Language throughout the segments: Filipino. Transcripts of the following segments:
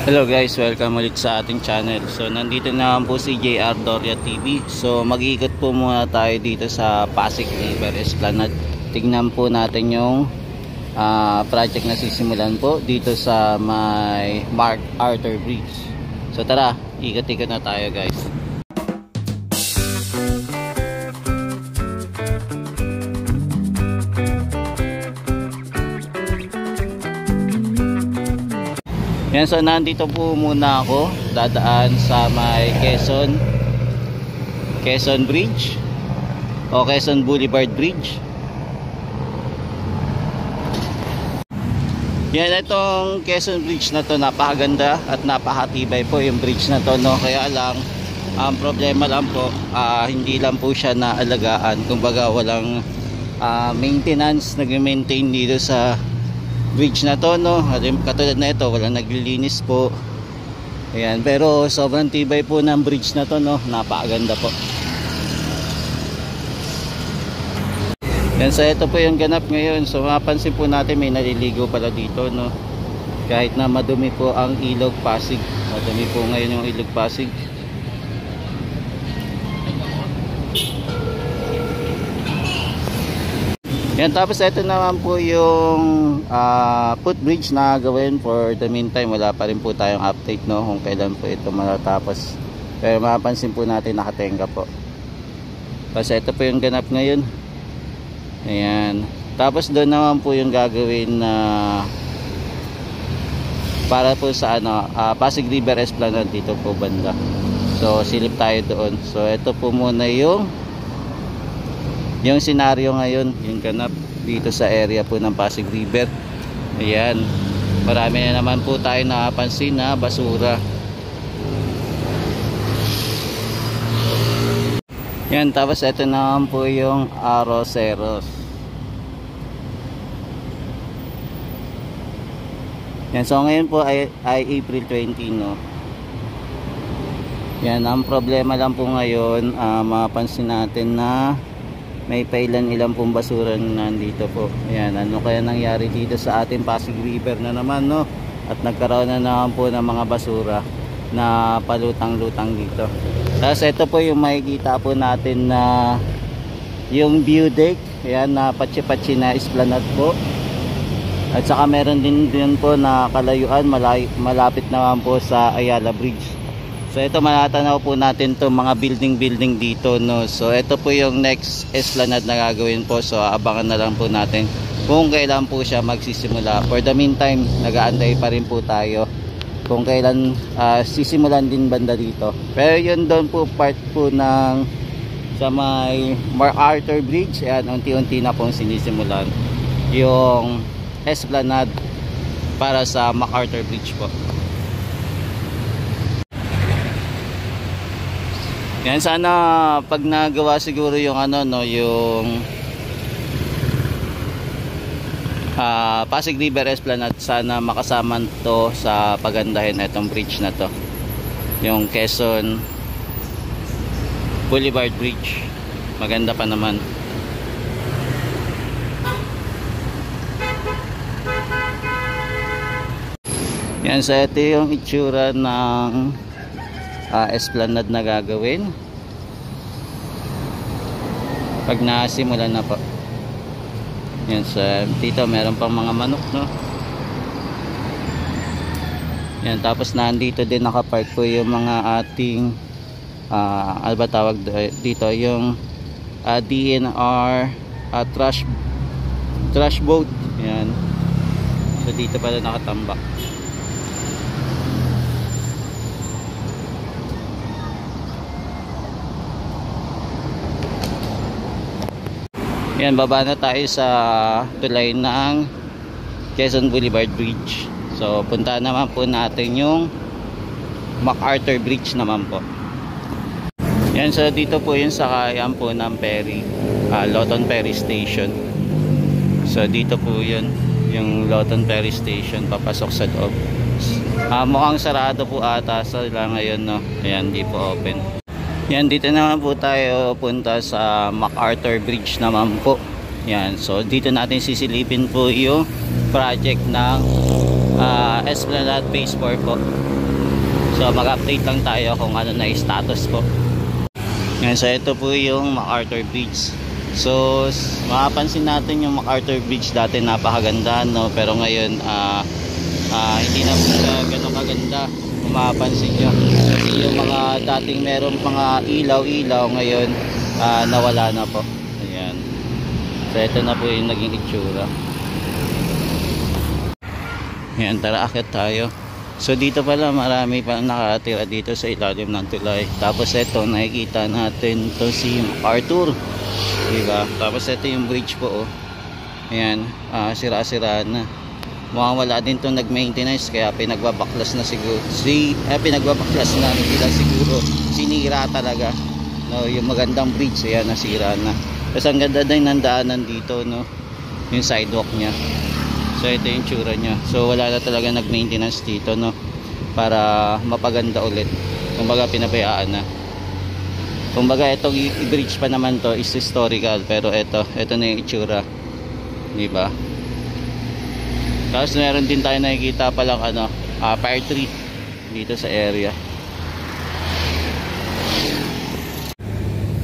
Hello guys, welcome ulit sa ating channel. So nandito na po si JR Doria TV. So mag-iikot po muna tayo dito sa Pasig River Esplanade. Tignan po natin yung project na sisimulan po dito sa may MacArthur Bridge. So tara, ikot-ikot na tayo guys. Yan, so nandito po muna ako, dadaan sa may Quezon Bridge o Quezon Boulevard Bridge. Yan, itong Quezon Bridge na to napakaganda at napakatibay po yung bridge na to, no? Kaya lang ang problema lang po, hindi lang po siya naalagaan. Kumbaga walang maintenance, nag-maintain dito sa bridge na to, no? Katulad na ito, walang naglilinis po. Ayan, pero sobrang tibay po ng bridge na to, no? Napakaganda po. Yan, so ito po yung ganap ngayon. So mapansin po natin may naliligo pala dito, no? Kahit na madumi po ang Ilog Pasig. Madumi po ngayon yung Ilog Pasig. Yan, tapos ito naman po yung footbridge na gawin. For the meantime, wala pa rin po tayong update, no, kung kailan po ito matatapos. Pero mapapansin po natin nakatenga po. Kasi ito po yung ganap ngayon. Ayan. Tapos doon naman po yung gagawin na para po sa Pasig River Esplanade dito po banda. So silip tayo doon. So ito po muna yung senaryo ngayon, yung ganap dito sa area po ng Pasig River. Ayan, marami na naman po tayo nakapansin na basura. Yan, tapos ito naman po yung Arroceros. Yan, so ngayon po ay April 20, no. Yan, ang problema lang po ngayon, mapansin natin na may pailan-ilan pong basura na nandito po. Ayan, ano kaya nangyari dito sa ating Pasig River na naman, no? At nagkaroon na naman po ng mga basura na palutang-lutang dito. Tapos ito po yung makikita po natin na yung view deck. Ayan, na patsi-patsi na esplanade po. At saka meron din po na kalayuan, malapit naman po sa Ayala Bridge. So ito, matatanaw po natin to mga building dito, no. So ito po yung next esplanade na gagawin po. So abangan na lang po natin kung kailan po siya magsisimula. For the meantime, nag-aantay pa rin po tayo kung kailan sisimulan din banda dito. Pero yun doon po part po ng sa may MacArthur Bridge. Ayan, unti-unti na pong sinisimulan yung esplanade para sa MacArthur Bridge po. Yan, sana pag nagawa siguro yung yung Pasig River Esplanade, sana makasama to sa pagandahin itong bridge na to, yung Quezon Boulevard Bridge. Maganda pa naman. Yan, so ito yung itsura ng esplanade na gagawin pag nasimulan na po. Yan, sa dito meron pang mga manok, no. Yan, tapos nandito din nakapark po yung mga ating ano ba tawag dito, yung DNR trash boat. Yan, so dito pala nakatambak. Yan, baba na tayo sa tulay ng Quezon Boulevard Bridge. So punta naman po natin yung MacArthur Bridge naman po. Yan, so dito po yung sakayan po ng ferry, Loton Ferry Station. So dito po yun, yung Loton Ferry Station, papasok sa loob. Mukhang sarado po ata sila ngayon, no. Ayan, di po open. Yan, dito naman po tayo punta sa MacArthur Bridge naman po. Yan, so dito natin sisilipin po yung project ng Esplanade Phase 4 po. So mag-update lang tayo kung ano na status po. Ngayon, so ito po yung MacArthur Bridge. So mapapansin natin yung MacArthur Bridge dati napakaganda, no? Pero ngayon hindi na po siya ganun kaganda kung mapapansin nyo. Kasi yung mga dating meron mga ilaw-ilaw ngayon nawala na po. Ayan. So ito na po yung naging itsura. Ayan, tara akit tayo. So dito pala marami pa nakatira dito sa ilalim ng tulay. Tapos ito nakikita natin to si MacArthur, diba? Tapos ito yung bridge po, oh. Ayan, sira-sira na. Mukhang wala din to nag-maintenance kaya pinagbabaklas na siguro. Pinagbabaklas na nila siguro. Sinira talaga. No, yung magandang bridge, ayan, nasira na. Tapos ang ganda din ng daanan dito, no? Yung sidewalk niya. So ito yung tsura nya. So wala na talaga nag-maintenance dito, no, para mapaganda ulit. Kumbaga pinabayaan na. Kumbaga itong i-bridge pa naman to is historical, pero ito na yung itsura, diba? Tapos meron din tayo nakikita palang fire tree dito sa area.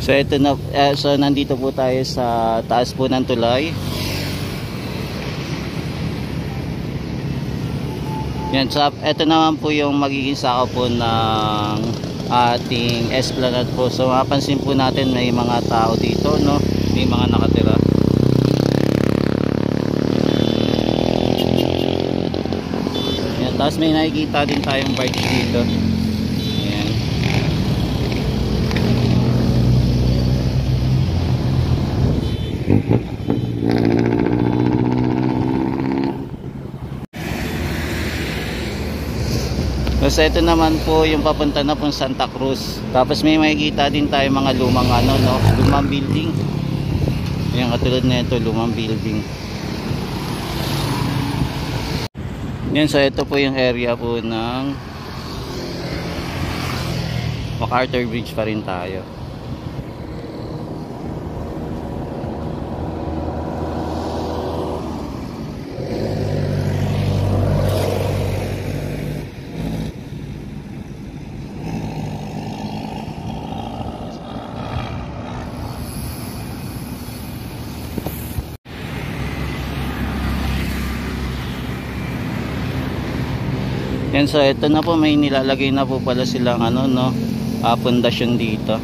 So ito na, so nandito po tayo sa taas po ng tulay. Yan, so ito naman po yung magiging sakaw po ng ating Esplanade po. So mapapansin po natin may mga tao dito, no? May mga nakatira. Yan, tapos may nakikita din tayong bike dito. Yan. Tapos ito naman po yung papunta na pong Santa Cruz. Tapos may makikita din tayo mga lumang lumang building. Yung katulad na ito, lumang building. Yan, so ito po yung area po ng MacArthur Bridge pa rin tayo. Yan, so ito na po, may nilalagay na po pala silang pundasyon dito.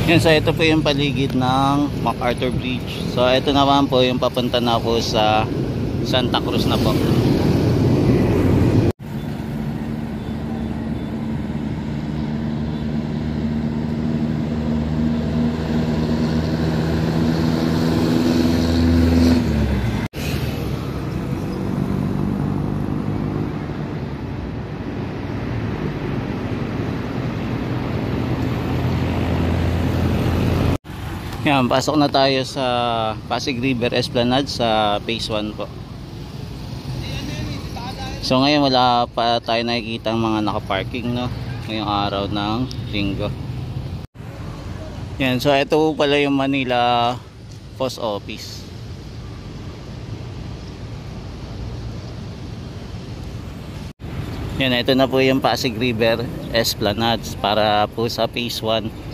Yan, so ito po yung paligid ng MacArthur Bridge. So ito naman po yung papunta na po sa Santa Cruz na po. Yan, pasok na tayo sa Pasig River Esplanade sa Phase 1 po. So ngayon wala pa tayo nakikita ng mga nakaparking, no, ngayong araw ng Linggo. Yan, so ito po pala yung Manila Post Office. Yan, ito na po yung Pasig River Esplanade para po sa Phase 1.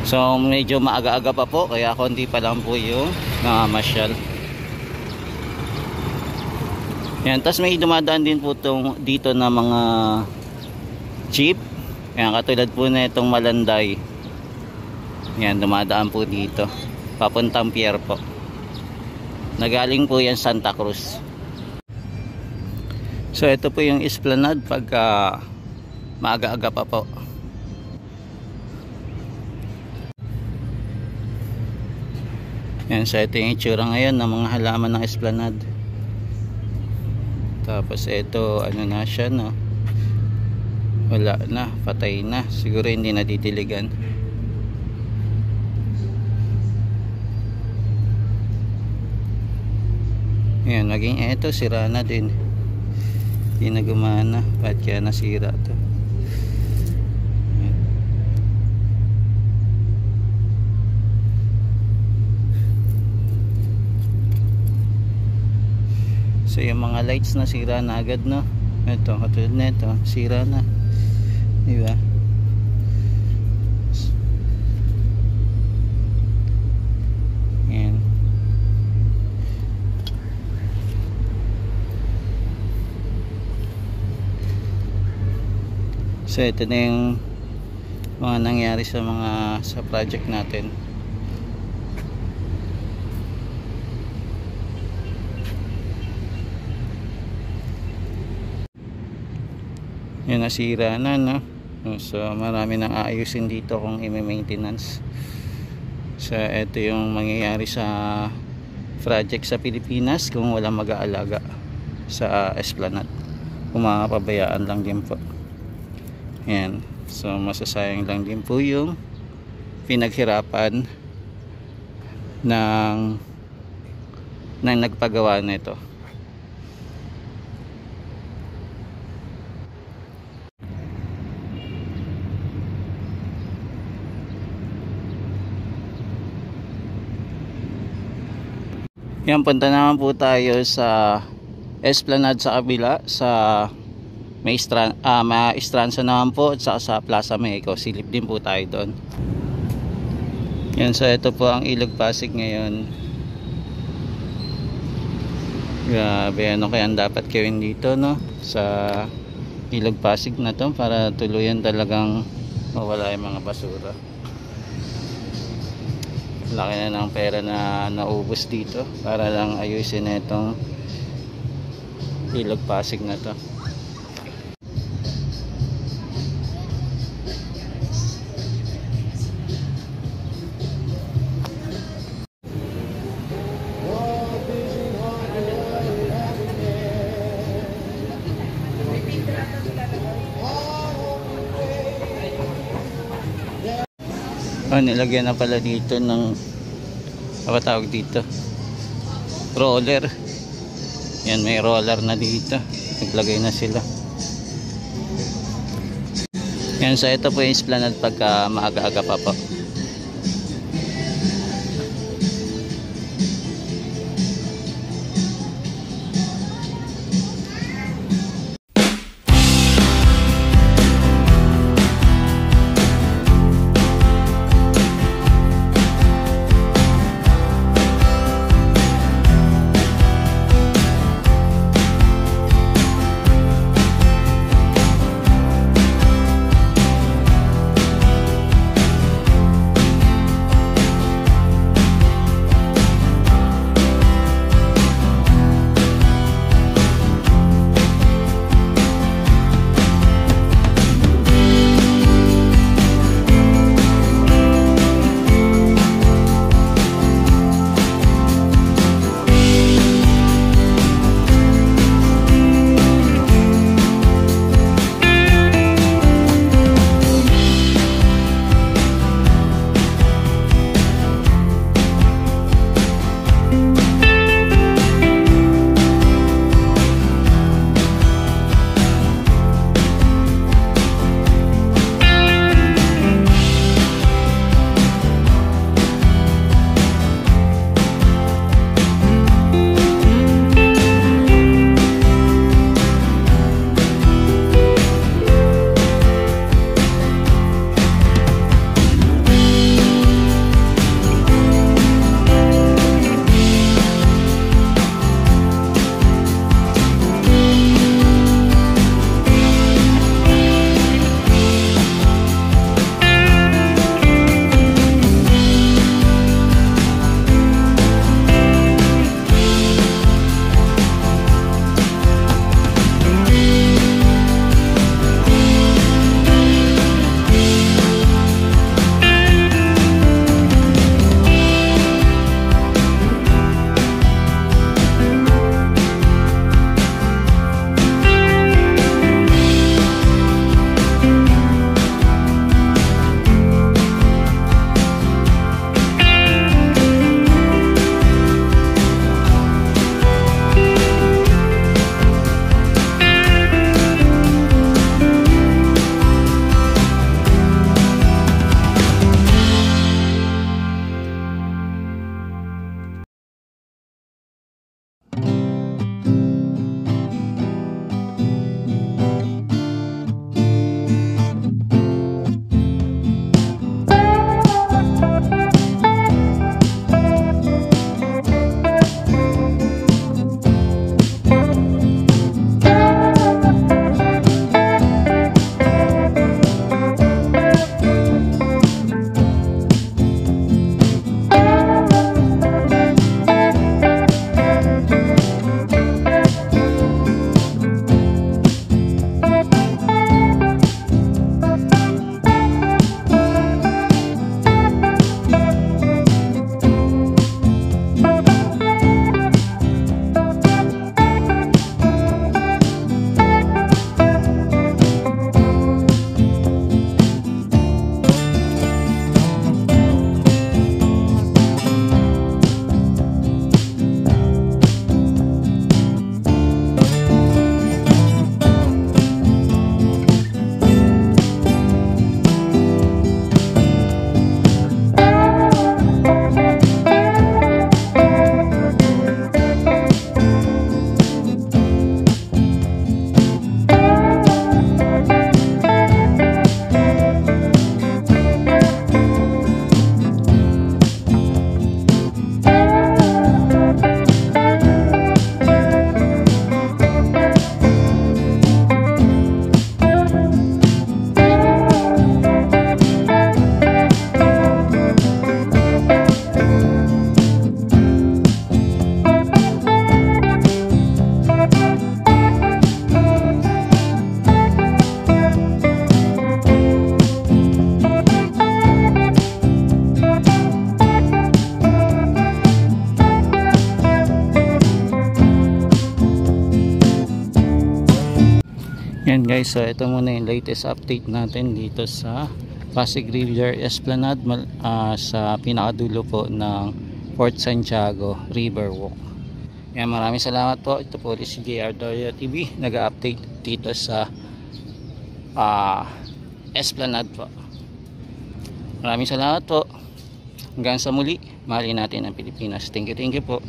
So medyo maaga-aga pa po, kaya konti pa lang po yung namamasyal. Yan, tapos may dumadaan din po dito na mga jeep. Yan, katulad po na itong Malanday. Yan, dumadaan po dito papuntang pier po. Nagaling po yan Santa Cruz. So ito po yung Esplanade pagka maaga-aga pa po. Yan, so ito yung itsura ngayon ng mga halaman ng Esplanade. Tapos ito, ano na siya, no? Wala na, patay na. Siguro hindi na titiligan. Yan, maging ito, sira na din. Hindi na gumana. Bakit kaya nasira to? So yung mga lights na sira na agad, no? Ito, katulad na ito, sira na. Diba? Yan. So ito na yung mga nangyari sa project natin. Yan, nasira na, no? So marami nang aayusin dito kung i-maintenance. So ito yung mangyayari sa project sa Pilipinas kung walang mag-aalaga sa Esplanade. Kung mapabayaan lang din po. Yan. So masasayang lang din po yung pinaghirapan ng nagpagawa nito. Yan, punta naman po tayo sa Esplanade sa kabila, sa Maestranza naman po, at sa Plaza Mexico. Silip din po tayo doon. Yan, so ito po ang Ilog Pasig ngayon. Grabe, ano kaya ang dapat gawin dito, no? Sa Ilog Pasig na to para tuluyan talagang mawala yung mga basura. Laki na ng pera na naubos dito para lang ayusin itong Ilog Pasig na to. Oh, nilagyan na pala dito ng apa tawag dito, roller. Yan, may roller na dito, naglagay na sila. Yan, so ito po yung Esplanade pagka maaga-aga pa po. guys, so ito muna yung latest update natin dito sa Pasig River Esplanade, sa pinakadulo po ng Fort Santiago Riverwalk. Yan, maraming salamat po. Ito po si JR Doria TV, nag-update dito sa Esplanade po. Maraming salamat po. Hanggang sa muli, mahalin natin ang Pilipinas. Thank you po.